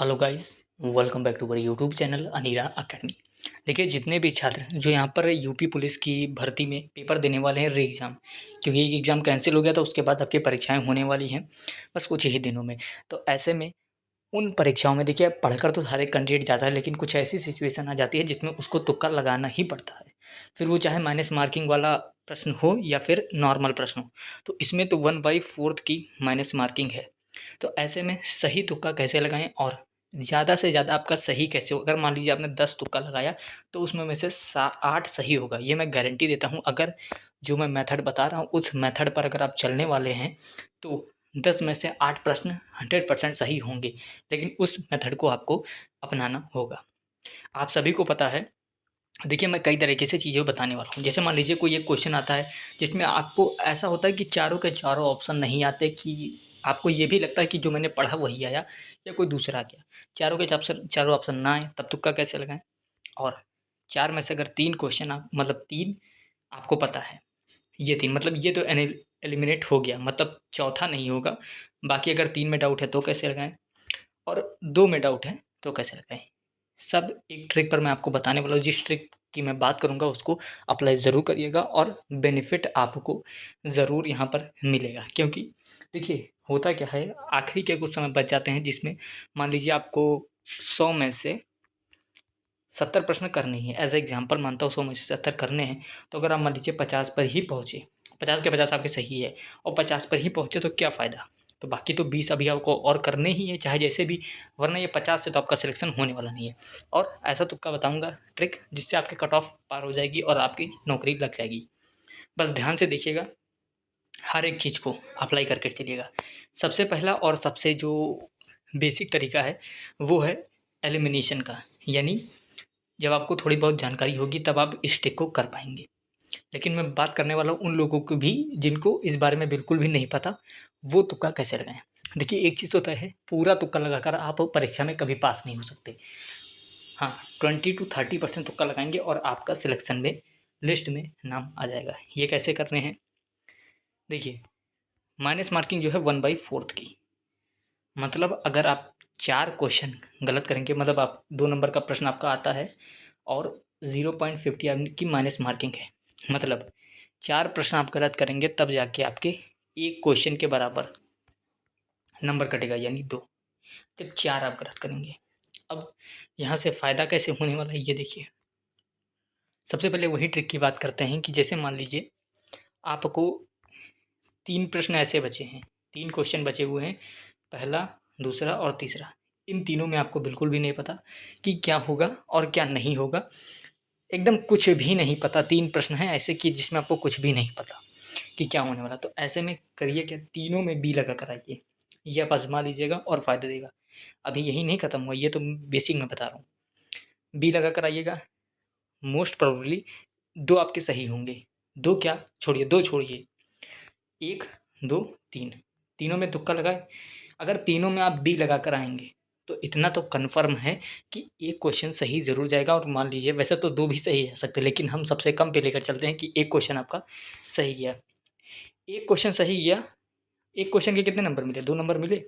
Hello guys, welcome back to our YouTube channel Anira academy. देखिए, जितने भी छात्र जो यहाँ पर यूपी पुलिस की भर्ती में पेपर देने वाले हैं री एग्ज़ाम, क्योंकि एक एग्ज़ाम कैंसिल हो गया था, उसके बाद आपकी परीक्षाएं होने वाली हैं बस कुछ ही दिनों में। तो ऐसे में उन परीक्षाओं में देखिए, पढ़कर तो हर एक कैंडिडेट जाता है, लेकिन कुछ ऐसी सिचुएशन आ जाती है जिसमें उसको तुक्का लगाना ही पड़ता है। फिर वो चाहे माइनस मार्किंग वाला प्रश्न हो या फिर नॉर्मल प्रश्न हो। तो इसमें तो 1/4 की माइनस मार्किंग है। तो ऐसे में सही तुक्का कैसे लगाएं और ज़्यादा से ज़्यादा आपका सही कैसे हो। अगर मान लीजिए आपने 10 तुक्का लगाया तो उसमें में से 8 सही होगा, ये मैं गारंटी देता हूँ। अगर जो मैं मेथड बता रहा हूँ उस मेथड पर अगर आप चलने वाले हैं तो 10 में से 8 प्रश्न 100% सही होंगे। लेकिन उस मेथड को आपको अपनाना होगा। आप सभी को पता है, देखिए मैं कई तरीके से चीज़ें बताने वाला हूँ। जैसे मान लीजिए कोई एक क्वेश्चन आता है जिसमें आपको ऐसा होता है कि चारों के चारों ऑप्शन नहीं आते, कि आपको ये भी लगता है कि जो मैंने पढ़ा वही आया या कोई दूसरा आ गया। चारों के चारों ऑप्शन ना आए तब तुक्का कैसे लगाएं। और 4 में से अगर 3 क्वेश्चन आप मतलब 3 आपको पता है, ये 3 मतलब ये तो एलिमिनेट हो गया, मतलब चौथा नहीं होगा। बाकी अगर 3 में डाउट है तो कैसे लगाएं और 2 में डाउट है तो कैसे लगाएं। सब एक ट्रिक पर मैं आपको बताने वाला हूँ। जिस ट्रिक की मैं बात करूँगा उसको अप्लाई ज़रूर करिएगा और बेनिफिट आपको ज़रूर यहाँ पर मिलेगा। क्योंकि देखिए होता क्या है, आखिरी के कुछ समय बच जाते हैं जिसमें मान लीजिए आपको 100 में से 70 प्रश्न करने ही है। एज एग्जाम्पल मानता हूँ 100 में से 70 करने हैं। तो अगर आप मान लीजिए 50 पर ही पहुँचे, 50 के 50 आपके सही है और 50 पर ही पहुँचे तो क्या फ़ायदा। तो बाकी तो 20 अभी आपको और करने ही है, चाहे जैसे भी, वरना ये 50 से तो आपका सिलेक्शन होने वाला नहीं है। और ऐसा तुक्का बताऊंगा ट्रिक जिससे आपके कट ऑफ पार हो जाएगी और आपकी नौकरी लग जाएगी। बस ध्यान से देखिएगा, हर एक चीज़ को अप्लाई करके चलिएगा। सबसे पहला और सबसे जो बेसिक तरीका है वो है एलिमिनेशन का। यानी जब आपको थोड़ी बहुत जानकारी होगी तब आप इस ट्रिक को कर पाएंगे। लेकिन मैं बात करने वाला हूँ उन लोगों को भी जिनको इस बारे में बिल्कुल भी नहीं पता, वो तुक्का कैसे लगाएं। देखिए एक चीज़ तो तय है, पूरा तुक्का लगाकर आप परीक्षा में कभी पास नहीं हो सकते। हाँ, 20 to 30% तुक्का लगाएंगे और आपका सिलेक्शन में लिस्ट में नाम आ जाएगा। ये कैसे करने हैं, देखिए माइनस मार्किंग जो है 1/4 की, मतलब अगर आप 4 क्वेश्चन गलत करेंगे, मतलब आप 2 नंबर का प्रश्न आपका आता है और 0.50 की माइनस मार्किंग है, मतलब 4 प्रश्न आप गलत करेंगे तब जाके आपके एक क्वेश्चन के बराबर नंबर कटेगा, यानी 2, जब 4 आप गलत करेंगे। अब यहाँ से फ़ायदा कैसे होने वाला है ये देखिए। सबसे पहले वही ट्रिक की बात करते हैं कि जैसे मान लीजिए आपको 3 प्रश्न ऐसे बचे हैं, 3 क्वेश्चन बचे हुए हैं, पहला, दूसरा और तीसरा। इन तीनों में आपको बिल्कुल भी नहीं पता कि क्या होगा और क्या नहीं होगा, एकदम कुछ भी नहीं पता। 3 प्रश्न हैं ऐसे कि जिसमें आपको कुछ भी नहीं पता कि क्या होने वाला। तो ऐसे में करिए क्या, तीनों में बी लगा कर आइए, ये आप आज़मा लीजिएगा और फ़ायदा देगा। अभी यही नहीं खत्म हुआ, ये तो बेसिक मैं बता रहा हूँ। बी लगा कर आइएगा, मोस्ट प्रोबेबली 2 आपके सही होंगे। 2 क्या छोड़िए, 2 छोड़िए, 1, 2, 3, तीनों में तुक्का लगाए। अगर तीनों में आप बी लगा कर आएँगे तो इतना तो कन्फर्म है कि एक क्वेश्चन सही ज़रूर जाएगा। और मान लीजिए वैसे तो 2 भी सही जा सकते हैं, लेकिन हम सबसे कम पे लेकर चलते हैं कि एक क्वेश्चन आपका सही गया। एक क्वेश्चन सही गया, एक क्वेश्चन के कितने नंबर मिले, 2 नंबर मिले।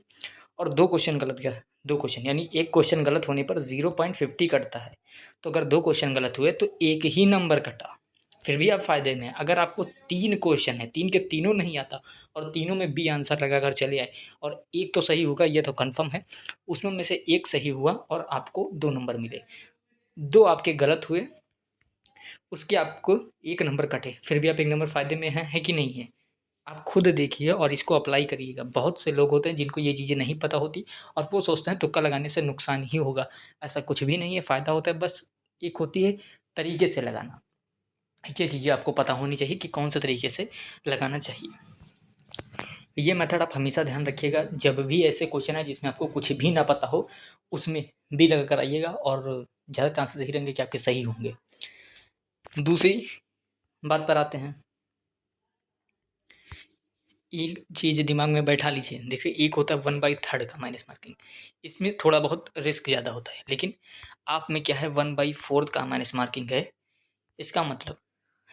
और 2 क्वेश्चन गलत गया, 2 क्वेश्चन यानी एक क्वेश्चन गलत होने पर 0.50 कटता है। तो अगर 2 क्वेश्चन गलत हुए तो एक ही नंबर कटा, फिर भी आप फ़ायदे में हैं। अगर आपको 3 क्वेश्चन है, 3 के तीनों नहीं आता और तीनों में बी आंसर लगाकर चले आए और एक तो सही होगा, ये तो कन्फर्म है, उसमें में से एक सही हुआ और आपको 2 नंबर मिले। 2 आपके गलत हुए, उसके आपको 1 नंबर कटे, फिर भी आप 1 नंबर फ़ायदे में हैं, है कि नहीं है? आप खुद देखिए और इसको अप्लाई करिएगा। बहुत से लोग होते हैं जिनको ये चीज़ें नहीं पता होती और वो सोचते हैं तुक्का लगाने से नुकसान ही होगा। ऐसा कुछ भी नहीं है, फ़ायदा होता है। बस एक होती है तरीके से लगाना। ये चीज़ें आपको पता होनी चाहिए कि कौन से तरीके से लगाना चाहिए। ये मेथड आप हमेशा ध्यान रखिएगा, जब भी ऐसे क्वेश्चन है जिसमें आपको कुछ भी ना पता हो उसमें बी लगा कर आइएगा और ज़्यादा चांसेस यही रहेंगे कि आपके सही होंगे। दूसरी बात पर आते हैं, एक चीज़ दिमाग में बैठा लीजिए। देखिए एक होता है 1/3 का माइनस मार्किंग, इसमें थोड़ा बहुत रिस्क ज़्यादा होता है, लेकिन आप में क्या है 1/4 का माइनस मार्किंग है। इसका मतलब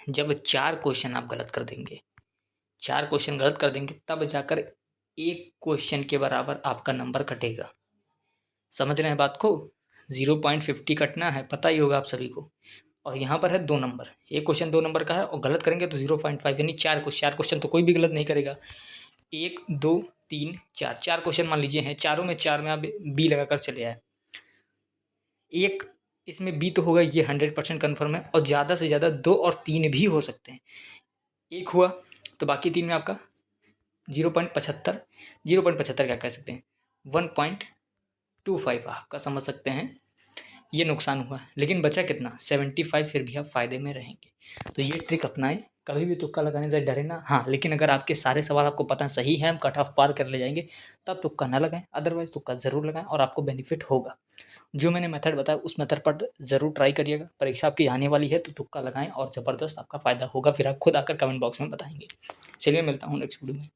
जब 4 क्वेश्चन आप गलत कर देंगे, 4 क्वेश्चन गलत कर देंगे तब जाकर एक क्वेश्चन के बराबर आपका नंबर कटेगा। समझ रहे हैं बात को? 0.50 कटना है, पता ही होगा आप सभी को। और यहाँ पर है 2 नंबर, एक क्वेश्चन 2 नंबर का है और गलत करेंगे तो 0.5 यानी 4 क्वेश्चन तो कोई भी गलत नहीं करेगा। 1 2 3 4 4 क्वेश्चन मान लीजिए हैं, चारों में 4 में आप बी लगा कर चले आए। एक इसमें बी तो होगा, ये 100% कन्फर्म है, और ज़्यादा से ज़्यादा 2 और 3 भी हो सकते हैं। एक हुआ तो बाकी 3 में आपका 0.75, 0.75 क्या कह सकते हैं, 1.25 आपका समझ सकते हैं, ये नुकसान हुआ। लेकिन बचा कितना, 75, फिर भी आप फ़ायदे में रहेंगे। तो ये ट्रिक अपनाएं, कभी भी तुक्का लगाने से डरे ना। हाँ, लेकिन अगर आपके सारे सवाल आपको पता सही है, हम कट ऑफ पार कर ले जाएंगे, तब तुक्का ना लगाएं, अदरवाइज तुक्का ज़रूर लगाएं और आपको बेनिफिट होगा। जो मैंने मेथड बताया उस मेथड पर ज़रूर ट्राई करिएगा। परीक्षा आपकी आने वाली है तो तुक्का लगाएं और ज़बरदस्त आपका फ़ायदा होगा, फिर आप खुद आकर कमेंट बॉक्स में बताएंगे। चलिए मिलता हूँ नेक्स्ट वीडियो में।